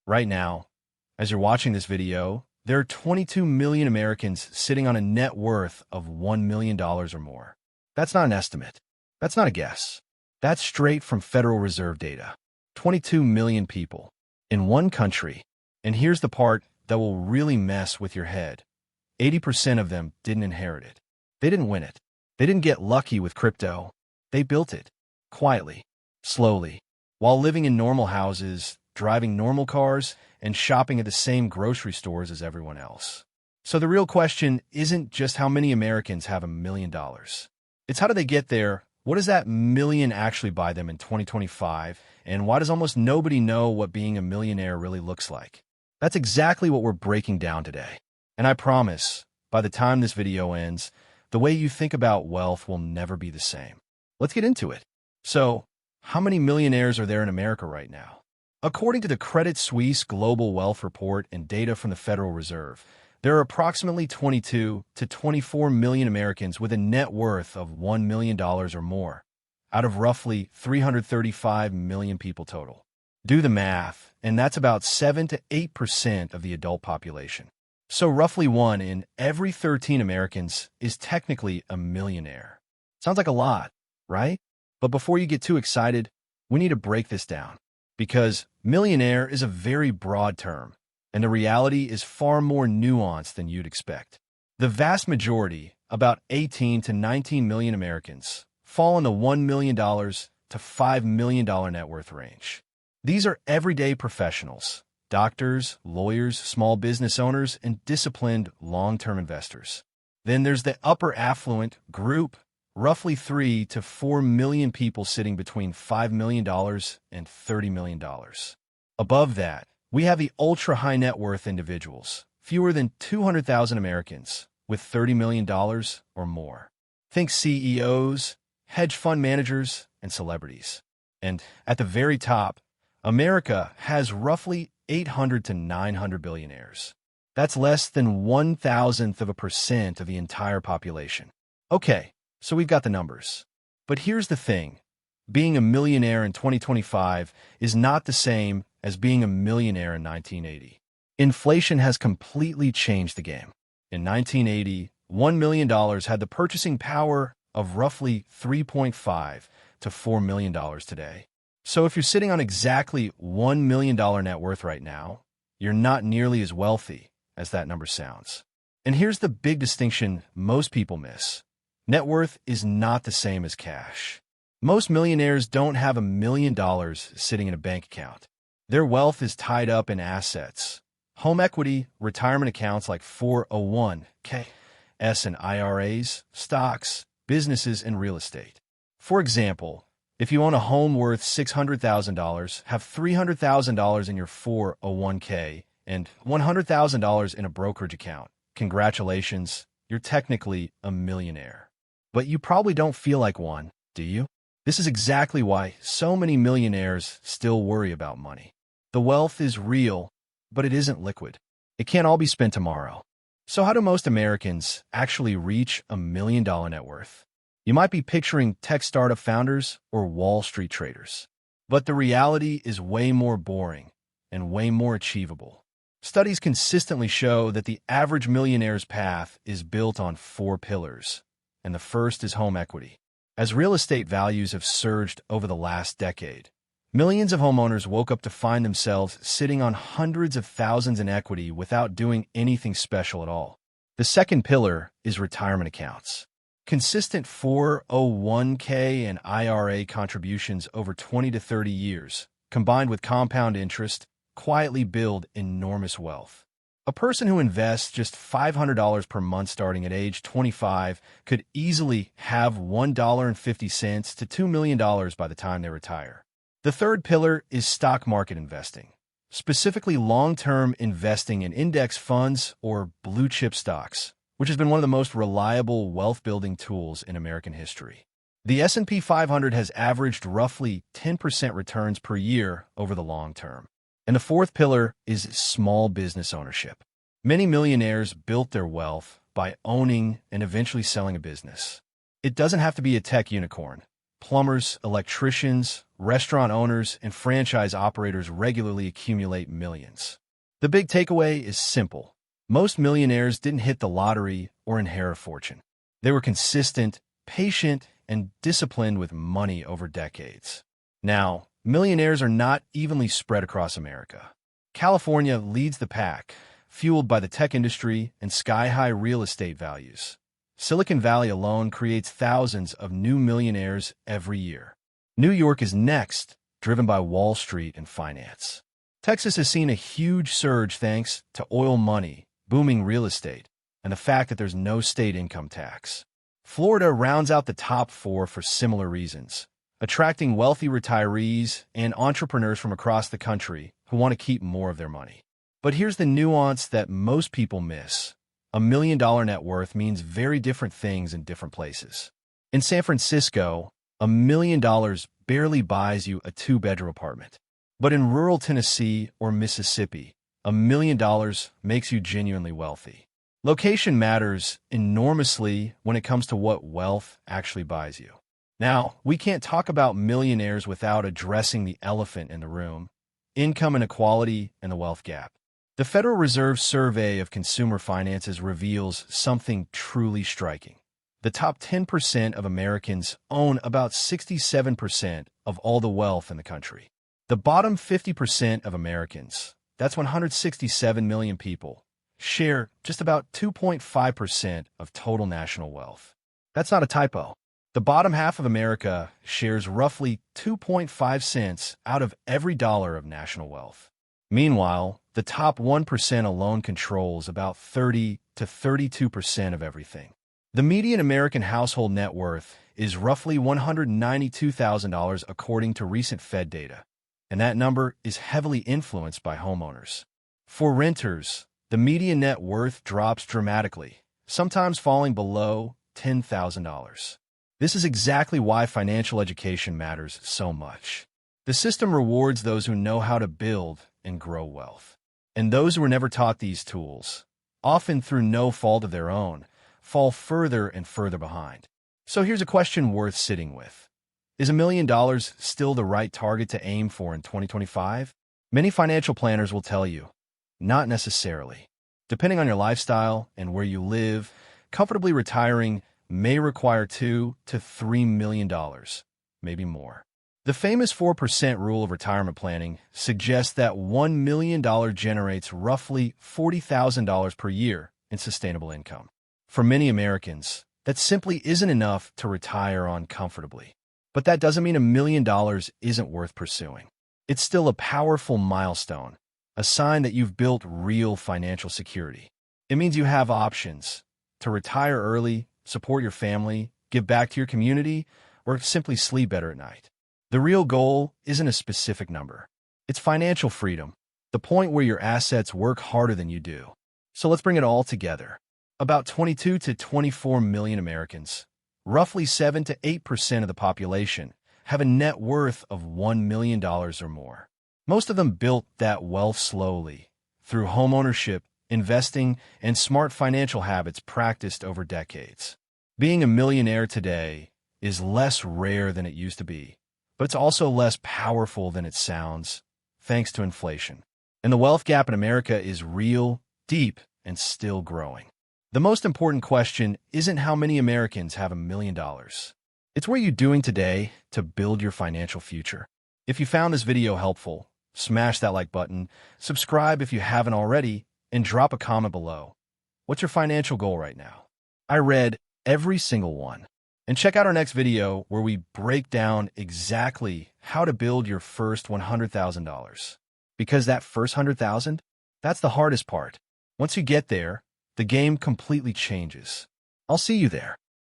Right now, as you're watching this video, there are 22 million Americans sitting on a net worth of $1 million or more. That's not an estimate. That's not a guess. That's straight from Federal Reserve data. 22 million people in one country. And here's the part that will really mess with your head. 80% of them didn't inherit it. They didn't win it. They didn't get lucky with crypto. They built it. Quietly. Slowly. While living in normal houses, driving normal cars, and shopping at the same grocery stores as everyone else. So the real question isn't just how many Americans have $1 million. It's how do they get there? What does that million actually buy them in 2025? And why does almost nobody know what being a millionaire really looks like? That's exactly what we're breaking down today. And I promise, by the time this video ends, the way you think about wealth will never be the same. Let's get into it. So, how many millionaires are there in America right now? According to the Credit Suisse Global Wealth Report and data from the Federal Reserve, there are approximately 22 to 24 million Americans with a net worth of $1 million or more, out of roughly 335 million people total. Do the math, and that's about 7 to 8% of the adult population. So roughly 1 in every 13 Americans is technically a millionaire. Sounds like a lot, right? But before you get too excited, we need to break this down. Because millionaire is a very broad term, and the reality is far more nuanced than you'd expect. The vast majority, about 18 to 19 million Americans, fall in the $1 million to $5 million net worth range. These are everyday professionals, doctors, lawyers, small business owners, and disciplined long-term investors. Then there's the upper affluent group, roughly 3 to 4 million people sitting between $5 million and $30 million. Above that, we have the ultra-high net worth individuals, fewer than 200,000 Americans, with $30 million or more. Think CEOs, hedge fund managers, and celebrities. And at the very top, America has roughly 800 to 900 billionaires. That's less than 1,000% of the entire population. Okay, so we've got the numbers. But here's the thing. Being a millionaire in 2025 is not the same as being a millionaire in 1980. Inflation has completely changed the game. In 1980, $1 million had the purchasing power of roughly $3.5 to $4 million today. So if you're sitting on exactly $1 million net worth right now, you're not nearly as wealthy as that number sounds. And here's the big distinction most people miss. Net worth is not the same as cash. Most millionaires don't have $1 million sitting in a bank account. Their wealth is tied up in assets. Home equity, retirement accounts like 401(k), and IRAs, stocks, businesses, and real estate. For example, if you own a home worth $600,000, have $300,000 in your 401(k) and $100,000 in a brokerage account, congratulations, you're technically a millionaire. But you probably don't feel like one, do you? This is exactly why so many millionaires still worry about money. The wealth is real, but it isn't liquid. It can't all be spent tomorrow. So how do most Americans actually reach $1 million net worth? You might be picturing tech startup founders or Wall Street traders. But the reality is way more boring and way more achievable. Studies consistently show that the average millionaire's path is built on 4 pillars, and the first is home equity. As real estate values have surged over the last decade, millions of homeowners woke up to find themselves sitting on hundreds of thousands in equity without doing anything special at all. The second pillar is retirement accounts. Consistent 401(k) and IRA contributions over 20 to 30 years, combined with compound interest, quietly build enormous wealth. A person who invests just $500 per month starting at age 25 could easily have $1.50 to $2 million by the time they retire. The third pillar is stock market investing, specifically long-term investing in index funds or blue-chip stocks, which has been one of the most reliable wealth-building tools in American history. The S&P 500 has averaged roughly 10% returns per year over the long term. And the fourth pillar is small business ownership. Many millionaires built their wealth by owning and eventually selling a business. It doesn't have to be a tech unicorn. Plumbers, electricians, restaurant owners, and franchise operators regularly accumulate millions. The big takeaway is simple. Most millionaires didn't hit the lottery or inherit a fortune. They were consistent, patient, and disciplined with money over decades. Now, millionaires are not evenly spread across America. California leads the pack, fueled by the tech industry and sky-high real estate values. Silicon Valley alone creates thousands of new millionaires every year. New York is next, driven by Wall Street and finance. Texas has seen a huge surge thanks to oil money, booming real estate, and the fact that there's no state income tax. Florida rounds out the top four for similar reasons, attracting wealthy retirees and entrepreneurs from across the country who want to keep more of their money. But here's the nuance that most people miss. $1 million net worth means very different things in different places. In San Francisco, $1 million barely buys you a two-bedroom apartment. But in rural Tennessee or Mississippi, $1 million makes you genuinely wealthy. Location matters enormously when it comes to what wealth actually buys you. Now, we can't talk about millionaires without addressing the elephant in the room: income inequality and the wealth gap. The Federal Reserve Survey of Consumer Finances reveals something truly striking. The top 10% of Americans own about 67% of all the wealth in the country. The bottom 50% of Americans, that's 167 million people, share just about 2.5% of total national wealth. That's not a typo. The bottom half of America shares roughly 2.5 cents out of every dollar of national wealth. Meanwhile, the top 1% alone controls about 30 to 32% of everything. The median American household net worth is roughly $192,000 according to recent Fed data, and that number is heavily influenced by homeowners. For renters, the median net worth drops dramatically, sometimes falling below $10,000. This is exactly why financial education matters so much. The system rewards those who know how to build and grow wealth. And those who were never taught these tools, often through no fault of their own, fall further and further behind. So here's a question worth sitting with. Is $1 million still the right target to aim for in 2025? Many financial planners will tell you, not necessarily. Depending on your lifestyle and where you live, comfortably retiring may require $2 to $3 million, maybe more. The famous 4% rule of retirement planning suggests that $1 million generates roughly $40,000 per year in sustainable income. For many Americans, that simply isn't enough to retire on comfortably. But that doesn't mean $1 million isn't worth pursuing. It's still a powerful milestone, a sign that you've built real financial security. It means you have options to retire early, support your family, give back to your community, or simply sleep better at night. The real goal isn't a specific number. It's financial freedom, the point where your assets work harder than you do. So let's bring it all together. About 22 to 24 million Americans, roughly 7 to 8% of the population, have a net worth of $1 million or more. Most of them built that wealth slowly, through homeownership, investing, and smart financial habits practiced over decades. Being a millionaire today is less rare than it used to be, but it's also less powerful than it sounds, thanks to inflation. And the wealth gap in America is real, deep, and still growing. The most important question isn't how many Americans have $1 million. It's what you're doing today to build your financial future. If you found this video helpful, smash that like button, subscribe if you haven't already, and drop a comment below. What's your financial goal right now? I read every single one. And check out our next video where we break down exactly how to build your first $100,000. Because that first $100,000, that's the hardest part. Once you get there, the game completely changes. I'll see you there.